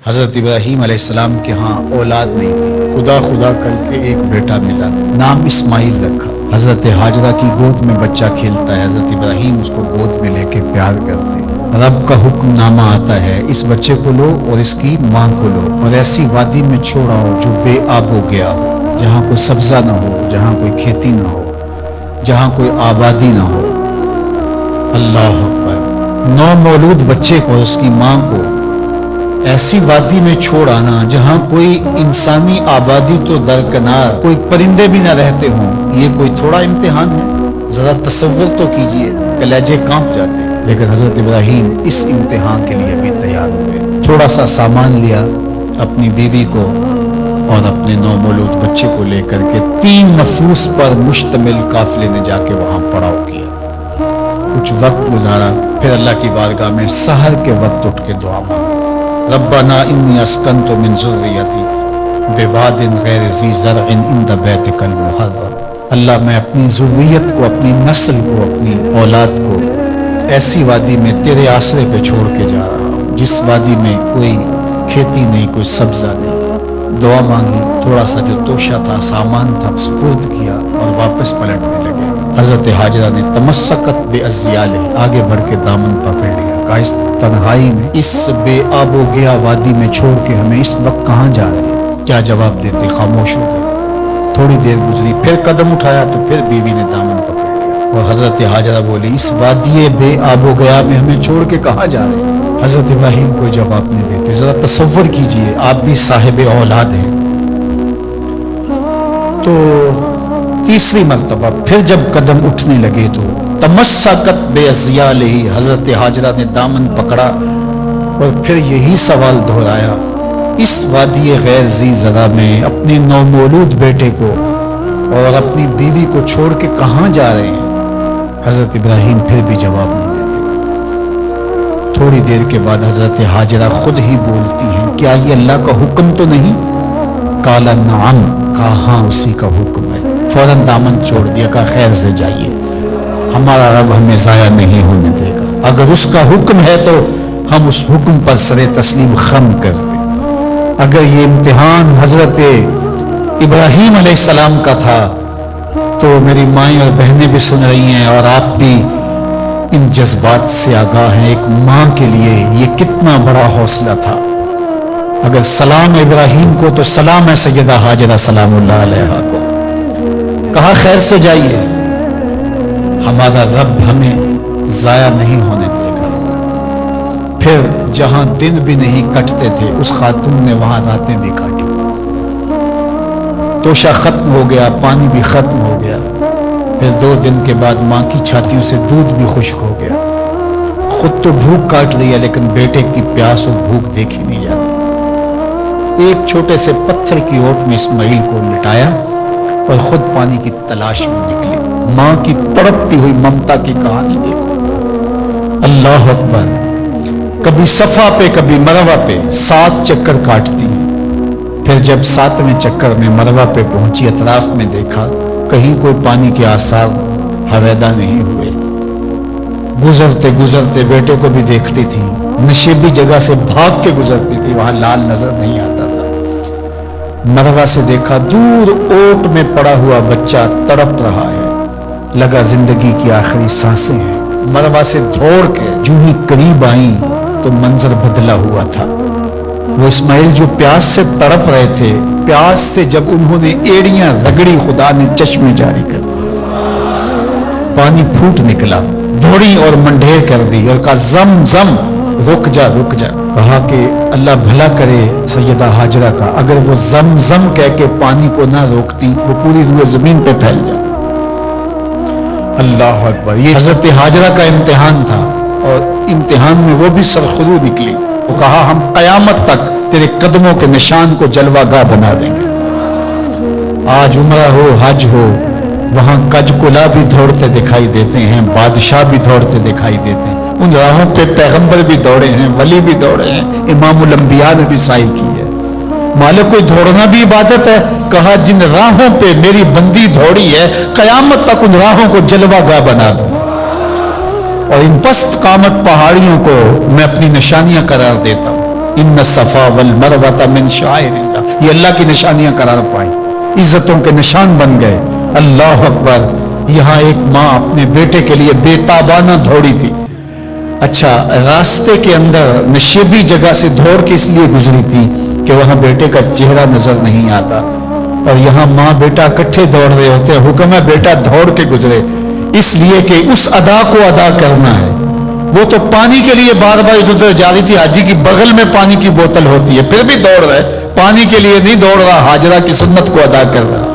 حضرت ابراہیم علیہ السلام کے ہاں اولاد نہیں تھی، خدا کر کے ایک بیٹا ملا، نام اسماعیل رکھا۔ حضرت ہاجرہ کی گود میں بچہ کھیلتا ہے، حضرت ابراہیم اس کو گود میں لے کے پیار کرتے۔ رب کا حکم نامہ آتا ہے، اس بچے کو لو اور اس کی ماں کو لو اور ایسی وادی میں چھوڑاؤ جو بے آب ہو گیا ہو، جہاں کوئی سبزہ نہ ہو، جہاں کوئی کھیتی نہ ہو، جہاں کوئی آبادی نہ ہو۔ اللہ اکبر! نو مولود بچے کو، اس کی ماں کو ایسی وادی میں چھوڑ آنا جہاں کوئی انسانی آبادی تو درکنار، کوئی پرندے بھی نہ رہتے ہوں، یہ کوئی تھوڑا امتحان ہے؟ ذرا تصور تو کیجئے، کلیجے کانپ جاتے ہیں۔ لیکن حضرت ابراہیم اس امتحان کے لیے بھی تیار ہوئے۔ تھوڑا سا سامان لیا، اپنی بیوی کو اور اپنے نو مولود بچے کو لے کر کے 3 نفوس پر مشتمل قافلے نے جا کے وہاں پڑاؤ کیا۔ کچھ وقت گزارا، پھر اللہ کی بارگاہ میں سحر کے وقت اٹھ کے دعا مانگی، ربنا انی اسکنت من ذریتی بواد غیر ذی زرع عند بیتک المحرم۔ اللہ، میں اپنی ذریت کو، اپنی نسل کو، اپنی اولاد کو ایسی وادی میں تیرے آسرے پہ چھوڑ کے جا رہا ہوں جس وادی میں کوئی کھیتی نہیں، کوئی سبزہ نہیں۔ دعا مانگی، تھوڑا سا جو توشہ تھا، سامان تھا، سپرد کیا اور واپس پلٹنے لگے۔ حضرت ہاجرہ نے تمسکت بعزیالہ، آگے بڑھ کے دامن پکڑ لیا، کہا اس تنہائی میں، اس بے آب و گیا وادی میں چھوڑ کے ہمیں اس وقت کہاں جا رہے ہیں؟ کیا جواب دیتے؟ خاموش ہو گئے۔ تھوڑی دیر گزری، پھر قدم اٹھایا تو پھر بیوی نے دامن پکڑ لیا اور حضرت ہاجرہ بولی، اس وادی بے آب و گیا میں ہمیں چھوڑ کے کہاں جا رہے ہیں؟ حضرت ابراہیم کوئی جواب نہیں دیتے۔ ذرا تصور کیجئے، آپ بھی صاحب اولاد ہیں۔ تو تیسری مرتبہ پھر جب قدم اٹھنے لگے تو تمسکت بعزیالہ، حضرت ہاجرہ نے دامن پکڑا اور پھر یہی سوال دہرایا، اس وادی غیر ذی زرع میں اپنے نو مولود بیٹے کو اور اپنی بیوی کو چھوڑ کے کہاں جا رہے ہیں؟ حضرت ابراہیم پھر بھی جواب نہیں دیتے۔ تھوڑی دیر کے بعد حضرت ہاجرہ خود ہی بولتی ہیں، کیا یہ اللہ کا حکم تو نہیں؟ قال نعم، کہا ہاں اسی کا حکم ہے۔ فوراً دامن چھوڑ دیا، کہا خیر سے جائیے، ہمارا رب ہمیں ضائع نہیں ہونے دے گا، اگر اس کا حکم ہے تو ہم اس حکم پر سر تسلیم خم کر دیں۔ اگر یہ امتحان حضرت ابراہیم علیہ السلام کا تھا تو میری مائیں اور بہنیں بھی سن رہی ہیں اور آپ بھی ان جذبات سے آگاہ ہیں۔ ایک ماں کے لیے یہ کتنا بڑا حوصلہ تھا۔ اگر سلام ابراہیم کو تو سلام ہے سیدہ ہاجرہ سلام اللہ علیہا کو۔ کہا خیر سے جائیے، ہمارا رب ہمیں ضائع نہیں ہونے دے گا۔ پھر جہاں دن بھی نہیں کٹتے تھے اس خاتون نے وہاں راتیں بھی کاٹی۔ توشہ ختم ہو گیا، پانی بھی ختم ہو گیا۔ پھر 2 دن کے بعد ماں کی چھاتیوں سے دودھ بھی خشک ہو گیا۔ خود تو بھوک کاٹ رہی ہے لیکن بیٹے کی پیاس اور بھوک دیکھی نہیں جاتی۔ ایک چھوٹے سے پتھر کی اوٹ میں اسماعیل کو لٹایا اور خود پانی کی تلاش میں نکلی۔ ماں کی تڑپتی ہوئی ممتا کی کہانی دیکھو۔ اللہ اکبر! کبھی صفا پہ کبھی مروہ پہ 7 چکر کاٹتی ہیں۔ پھر جب 7ویں چکر میں مروہ پہ پہنچی، اطراف میں دیکھا، کہیں کوئی پانی کے آثار حویدہ نہیں ہوئے۔ گزرتے گزرتے بیٹے کو بھی دیکھتی تھی، نشیبی جگہ سے بھاگ کے گزرتی تھی، وہاں لال نظر نہیں آتا تھا۔ مروہ سے دیکھا، دور اوٹ میں پڑا ہوا بچہ تڑپ رہا ہے، لگا زندگی کی آخری سانسیں ہیں۔ مروہ سے دوڑ کے جو ہی قریب آئیں تو منظر بدلا ہوا تھا۔ وہ اسماعیل جو پیاس سے تڑپ رہے تھے، پیاس سے جب انہوں نے ایڑیاں رگڑی، خدا نے چشمے جاری کر دی، پانی پھوٹ نکلا، دوڑی اور منڈھیر کر دی اور کہا زم زم، رک جا رک جا۔ کہا کہ اللہ بھلا کرے سیدہ ہاجرہ کا، اگر وہ زم زم کہہ کے پانی کو نہ روکتی وہ پوری روئے زمین پہ پھیل جاتی۔ اللہ اکبر! یہ حضرت ہاجرہ کا امتحان تھا اور امتحان میں وہ بھی سرخرو نکلی۔ وہ کہا ہم قیامت تک تیرے قدموں کے نشان کو جلوہ گاہ بنا دیں گے۔ آج عمرہ ہو، حج ہو، وہاں کج کلا بھی دوڑتے دکھائی دیتے ہیں، بادشاہ بھی دوڑتے دکھائی دیتے ہیں۔ ان راہوں پہ پیغمبر بھی دوڑے ہیں، ولی بھی دوڑے ہیں، امام الانبیاء نے بھی سعی کی ہے۔ مالک کوئی دوڑنا بھی عبادت ہے؟ کہا جن راہوں پہ میری بندی دوڑی ہے قیامت تک ان راہوں کو جلوہ گاہ بنا دوں، اور ان پست قامت پہاڑیوں کو میں اپنی نشانیاں قرار دیتا ہوں۔ ان الصفا والمروہ من شعائر اللہ، یہ اللہ کی نشانیاں قرار پائیں، عزتوں کے نشان بن گئے۔ اللہ اکبر۔ یہاں ایک ماں اپنے بیٹے کے لیے بے تابانہ دوڑی تھی۔ اچھا، راستے کے اندر نشیبی جگہ سے دوڑ کے اس لیے گزری تھی کہ وہاں بیٹے کا چہرہ نظر نہیں آتا، اور یہاں ماں بیٹا اکٹھے دوڑ رہے ہوتے ہیں، حکم ہے بیٹا دوڑ کے گزرے، اس لیے کہ اس ادا کو ادا کرنا ہے۔ وہ تو پانی کے لیے بار بار ادھر ادھر جا رہی تھی، حاجی کی بغل میں پانی کی بوتل ہوتی ہے، پھر بھی دوڑ رہے، پانی کے لیے نہیں دوڑ رہا، ہاجرہ کی سنت کو ادا کر رہا۔